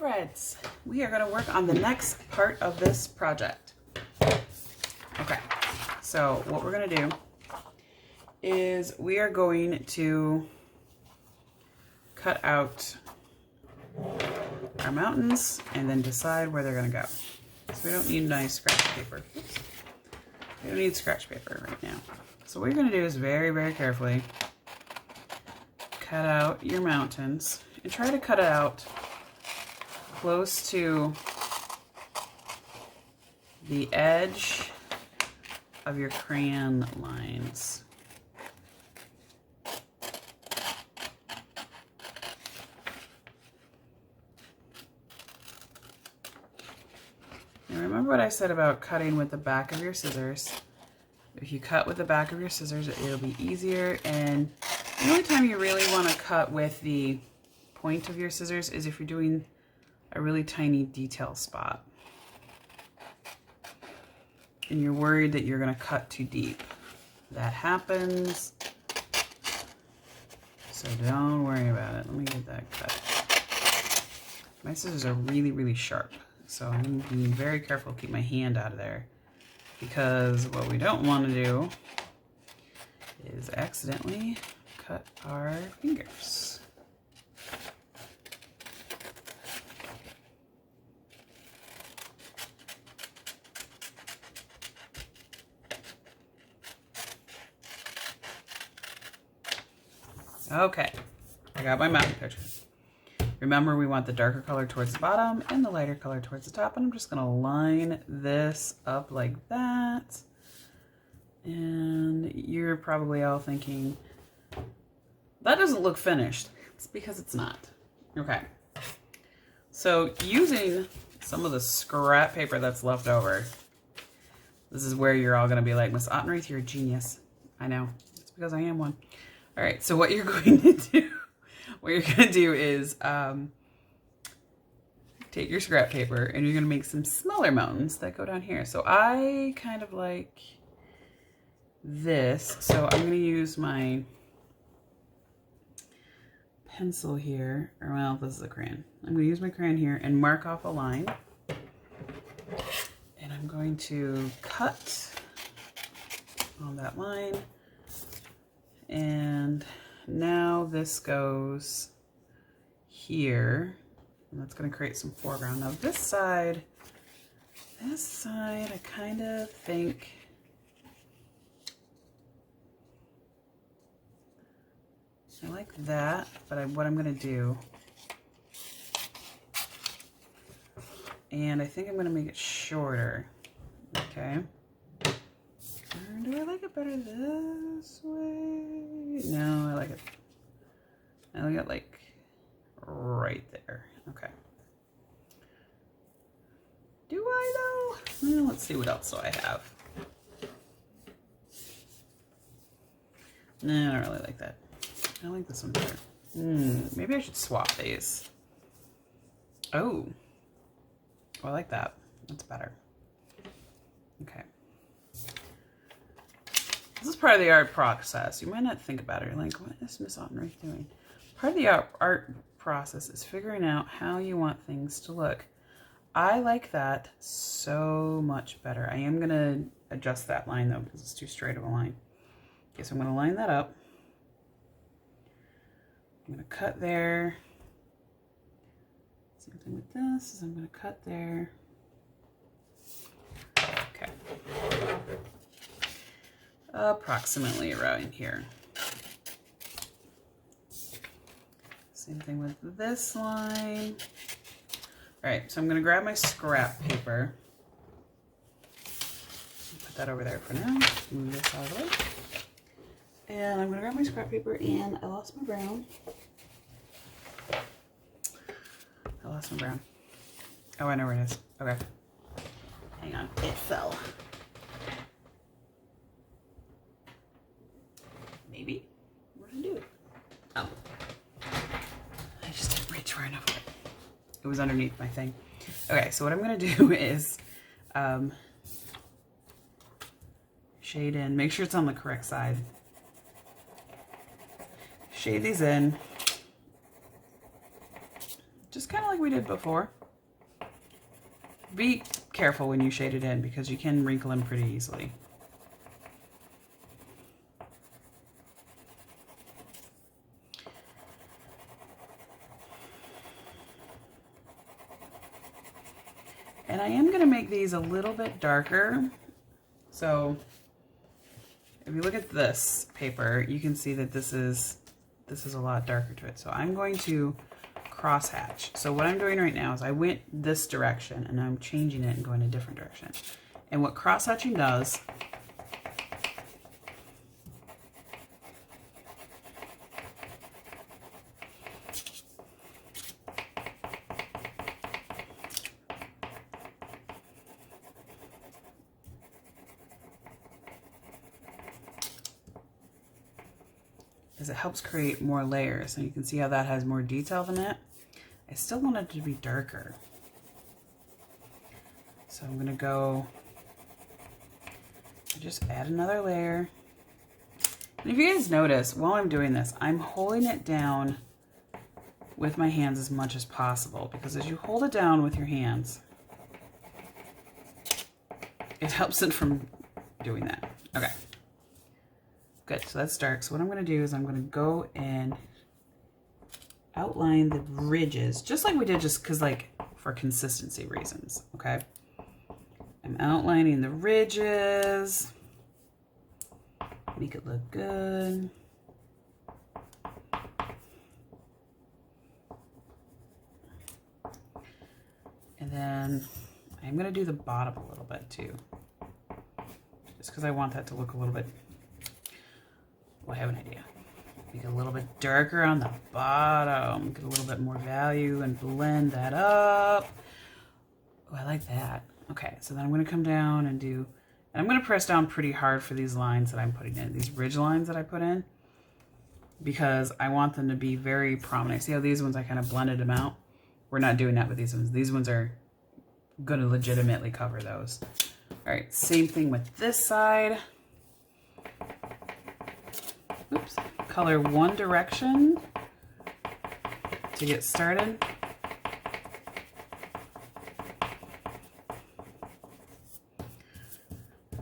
friends, we are going to work on the next part of this project. Okay, so what we're going to do is we are going to cut out our mountains and then decide where they're going to go. So we don't need nice scratch paper. Oops. We don't need scratch paper right now. So what you're going to do is very, very carefully cut out your mountains and try to cut it out close to the edge of your crayon lines. Now remember what I said about cutting with the back of your scissors. If you cut with the back of your scissors, it'll be easier, and the only time you really want to cut with the point of your scissors is if you're doing a really tiny detail spot and you're worried that you're going to cut too deep. That happens, so don't worry about it. Let me get that cut. My scissors are really, really sharp, so I'm going to be very careful to keep my hand out of there, because what we don't want to do is accidentally cut our fingers. Okay, I got my mountain picture. Remember, we want the darker color towards the bottom and the lighter color towards the top, and I'm just gonna line this up like that. And you're probably all thinking, that doesn't look finished. It's because it's not. Okay, so using some of the scrap paper that's left over, this is where you're all gonna be like, Miss Ottenreith, you're a genius. I know, it's because I am one. All right, so what you're going to do is take your scrap paper and you're going to make some smaller mountains that go down here. So I kind of like this. So I'm going to use my pencil here, or well, this is a crayon. I'm going to use my crayon here and mark off a line. And I'm going to cut on that line. And now this goes here, and that's going to create some foreground. Now this side, I kind of think I like that, but what I'm going to do, and I think I'm going to make it shorter, okay? Or do I like it better this way? No, I like it like right there. Okay. Do I though? Well, let's see, what else do I have? No, I don't really like that. I like this one better. Maybe I should swap these. Oh, I like that. That's better. Okay. This is part of the art process. You might not think about it. You're like, what is Miss Ottenreith doing? Part of the art process is figuring out how you want things to look. I like that so much better. I am going to adjust that line though, because it's too straight of a line. Okay, so I'm going to line that up. I'm going to cut there. Same thing with this, is I'm going to cut there. Okay. Approximately around here. Same thing with this line. All right, so I'm gonna grab my scrap paper. Put that over there for now. Move this out of the way. And I'm gonna grab my scrap paper, and I lost my brown. Oh, I know where it is. Okay. Hang on, it fell. Maybe. What did I do? Oh. I just didn't reach far enough. It was underneath my thing. Okay, so what I'm going to do is shade in. Make sure it's on the correct side. Shade these in. just kind of like we did before. Be careful when you shade it in because you can wrinkle them pretty easily. And I am going to make these a little bit darker. So if you look at this paper, you can see that this is a lot darker to it. So I'm going to cross hatch. So what I'm doing right now is I went this direction and I'm changing it and going a different direction. And what cross hatching does is it helps create more layers. And you can see how that has more detail than it. I still want it to be darker. So I'm gonna go, just add another layer. And if you guys notice, while I'm doing this, I'm holding it down with my hands as much as possible, because as you hold it down with your hands, it helps it from doing that. Okay. Good, so that's dark. So what I'm gonna do is I'm gonna go and outline the ridges, just like we did, just because like for consistency reasons, okay? I'm outlining the ridges, make it look good. And then I'm gonna do the bottom a little bit too, just because I want that to look a little bit, well, I have an idea. Make it a little bit darker on the bottom, get a little bit more value and blend that up. Oh, I like that. Okay, so then I'm gonna come down and do, and I'm gonna press down pretty hard for these lines that I'm putting in, these ridge lines that I put in, because I want them to be very prominent. See how these ones I kind of blended them out? We're not doing that with these ones. These ones are gonna legitimately cover those. All right, same thing with this side. Oops, color one direction to get started.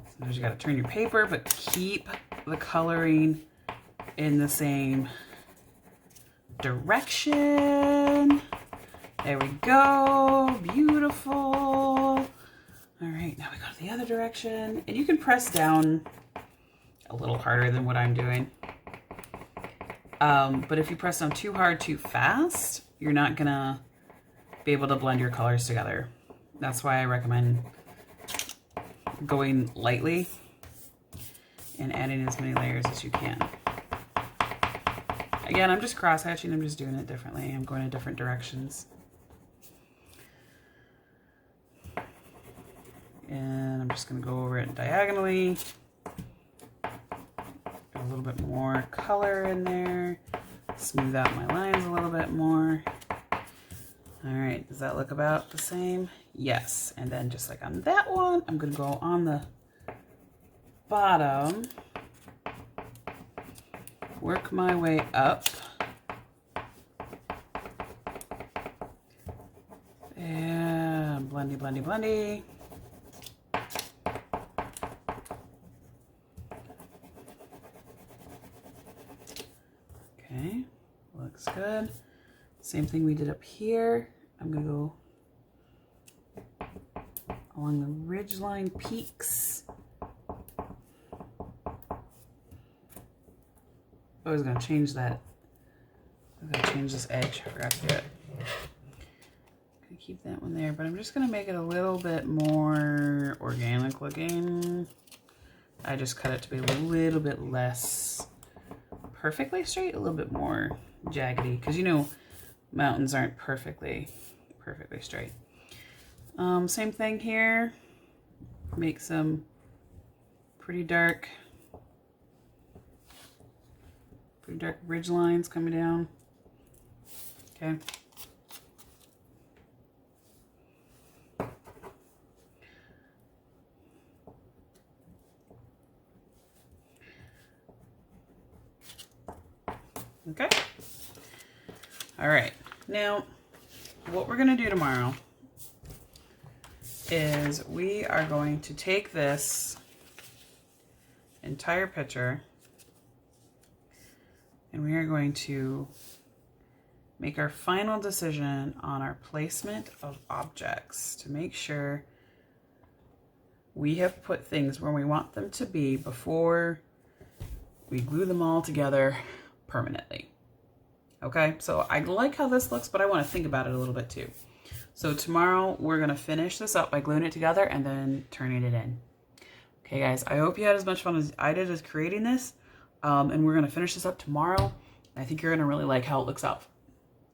Sometimes you gotta turn your paper, but keep the coloring in the same direction. There we go, beautiful. All right, now we go to the other direction, and you can press down a little harder than what I'm doing. But if you press down too hard, too fast, you're not gonna be able to blend your colors together. That's why I recommend going lightly and adding as many layers as you can. Again, I'm just cross-hatching, I'm just doing it differently. I'm going in different directions. And I'm just gonna go over it diagonally. A little bit more color in there, smooth out my lines a little bit more. All right, does that look about the same? Yes, and then just like on that one, I'm gonna go on the bottom, work my way up, and blendy, blendy, blendy. Okay, looks good. Same thing we did up here. I'm gonna go along the ridgeline peaks. I was gonna change that. I'm gonna change this edge. I forgot to do it. Gonna keep that one there, but I'm just gonna make it a little bit more organic looking. I just cut it to be a little bit less perfectly straight, a little bit more jaggedy, because you know mountains aren't perfectly straight. Same thing here. Make some pretty dark ridge lines coming down. Okay. Okay. All right. Now, what we're going to do tomorrow is we are going to take this entire picture and we are going to make our final decision on our placement of objects to make sure we have put things where we want them to be before we glue them all together permanently. Okay, so I like how this looks, but I want to think about it a little bit too. So tomorrow we're going to finish this up by gluing it together and then turning it in. Okay guys, I hope you had as much fun as I did as creating this. And we're going to finish this up tomorrow. I think you're going to really like how it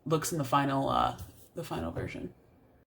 looks in the final version.